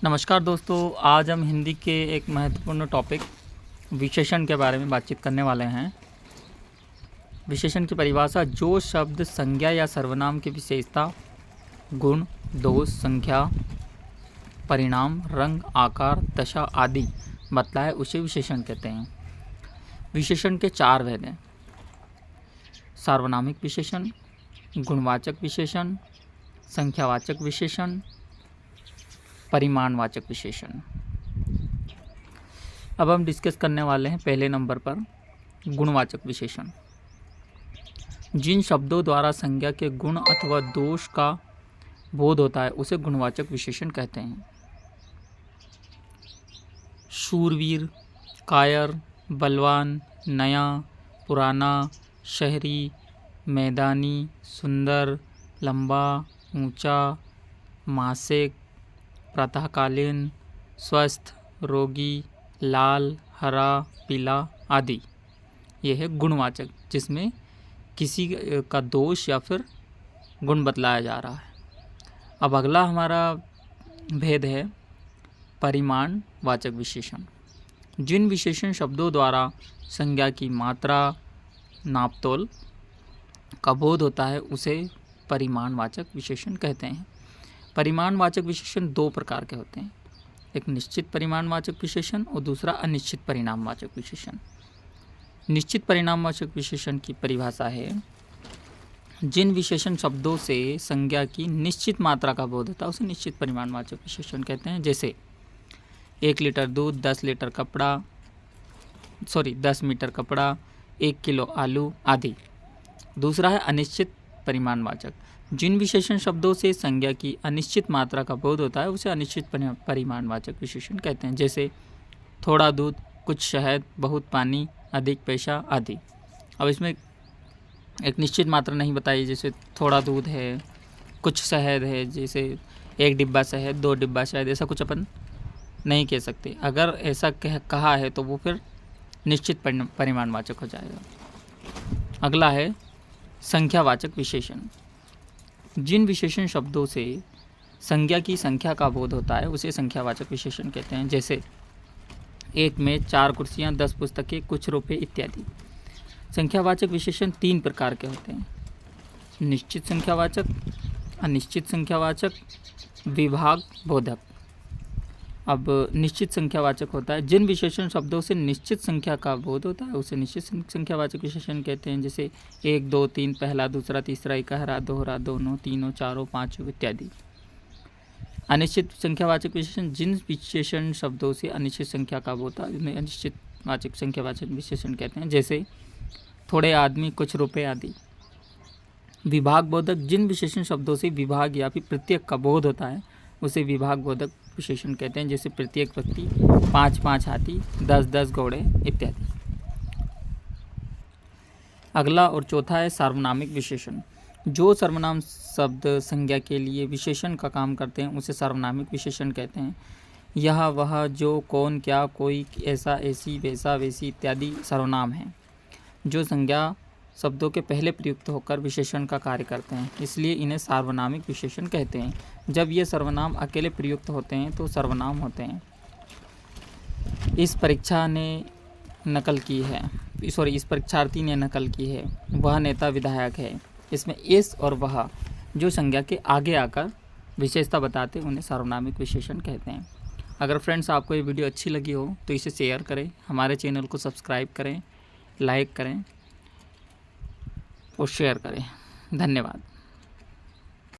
नमस्कार दोस्तों, आज हम हिंदी के एक महत्वपूर्ण टॉपिक विशेषण के बारे में बातचीत करने वाले हैं। विशेषण की परिभाषा: जो शब्द संज्ञा या सर्वनाम की विशेषता, गुण, दोष, संख्या, परिणाम, रंग, आकार, दशा आदि बतलाए उसे विशेषण कहते हैं। विशेषण के चार भेद हैं: सार्वनामिक विशेषण, गुणवाचक विशेषण, संख्यावाचक विशेषण, परिमाणवाचक विशेषण। अब हम डिस्कस करने वाले हैं पहले नंबर पर गुणवाचक विशेषण। जिन शब्दों द्वारा संज्ञा के गुण अथवा दोष का बोध होता है उसे गुणवाचक विशेषण कहते हैं। शूरवीर, कायर, बलवान, नया, पुराना, शहरी, मैदानी, सुंदर, लंबा, ऊंचा, मासिक, प्रातःकालीन, स्वस्थ, रोगी, लाल, हरा, पीला आदि। यह है गुणवाचक, जिसमें किसी का दोष या फिर गुण बतलाया जा रहा है। अब अगला हमारा भेद है परिमाणवाचक विशेषण। जिन विशेषण शब्दों द्वारा संज्ञा की मात्रा, नापतोल का बोध होता है उसे परिमाणवाचक विशेषण कहते हैं। परिमाणवाचक विशेषण दो प्रकार के होते हैं, एक निश्चित परिमाणवाचक विशेषण और दूसरा अनिश्चित परिणामवाचक विशेषण। निश्चित परिणामवाचक विशेषण की परिभाषा है: जिन विशेषण शब्दों से संज्ञा की निश्चित मात्रा का बोध होता है उसे निश्चित परिमाणवाचक विशेषण कहते हैं। जैसे 1 लीटर दूध, 10 मीटर कपड़ा, 1 किलो आलू आदि। दूसरा है अनिश्चित परिमाणवाचक। जिन विशेषण शब्दों से संज्ञा की अनिश्चित मात्रा का बोध होता है उसे अनिश्चित परिमाणवाचक विशेषण कहते हैं। जैसे थोड़ा दूध, कुछ शहद, बहुत पानी, अधिक पैसा आदि। अब इसमें एक निश्चित मात्रा नहीं बताई, जैसे थोड़ा दूध है, कुछ शहद है, जैसे 1 डिब्बा शहद, 2 डिब्बा शहद, ऐसा कुछ अपन नहीं कह सकते। अगर ऐसा कहा है तो वो फिर निश्चित परिमाणवाचक हो जाएगा। अगला है संख्यावाचक विशेषण। जिन विशेषण शब्दों से संज्ञा की संख्या का बोध होता है उसे संख्यावाचक विशेषण कहते हैं। जैसे 1 मेज, 4 कुर्सियाँ, 10 पुस्तकें, कुछ रुपए इत्यादि। संख्यावाचक विशेषण 3 प्रकार के होते हैं: निश्चित संख्यावाचक, अनिश्चित संख्यावाचक, विभाग बोधक। अब निश्चित संख्यावाचक होता है जिन विशेषण शब्दों से निश्चित संख्या का बोध होता है उसे निश्चित संख्यावाचक विशेषण कहते हैं। जैसे 1, 2, 3, पहला, दूसरा, तीसरा, इकहरा, दोहरा, दोनों, तीनों, चारों, पांचों इत्यादि। अनिश्चित संख्यावाचक विशेषण जिन विशेषण शब्दों से अनिश्चित संख्या का बोध होता है उन्हें अनिश्चित संख्यावाचक विशेषण कहते हैं। जैसे थोड़े आदमी, कुछ रुपए आदि। विभाग बोधक जिन विशेषण शब्दों से विभाग या फिर प्रत्येक का बोध होता है उसे विभाग बोधक विशेषण कहते हैं। जैसे प्रत्येक व्यक्ति, 5 हाथी, 10 घोड़े इत्यादि। अगला और चौथा है सार्वनामिक विशेषण। जो सर्वनाम शब्द संज्ञा के लिए विशेषण का काम करते हैं उसे सार्वनामिक विशेषण कहते हैं। यह, वह, जो, कौन, क्या, कोई, ऐसा, ऐसी, वैसा, वैसी इत्यादि सर्वनाम हैं जो संज्ञा शब्दों के पहले प्रयुक्त होकर विशेषण का कार्य करते हैं, इसलिए इन्हें सार्वनामिक विशेषण कहते हैं। जब ये सर्वनाम अकेले प्रयुक्त होते हैं तो सर्वनाम होते हैं। इस परीक्षार्थी ने नकल की है, वह नेता विधायक है। इसमें इस और वह जो संज्ञा के आगे आकर विशेषता बताते हैं उन्हें सार्वनामिक विशेषण कहते हैं। अगर फ्रेंड्स आपको ये वीडियो अच्छी लगी हो तो इसे शेयर करें, हमारे चैनल को सब्सक्राइब करें, लाइक करें और शेयर करें। धन्यवाद।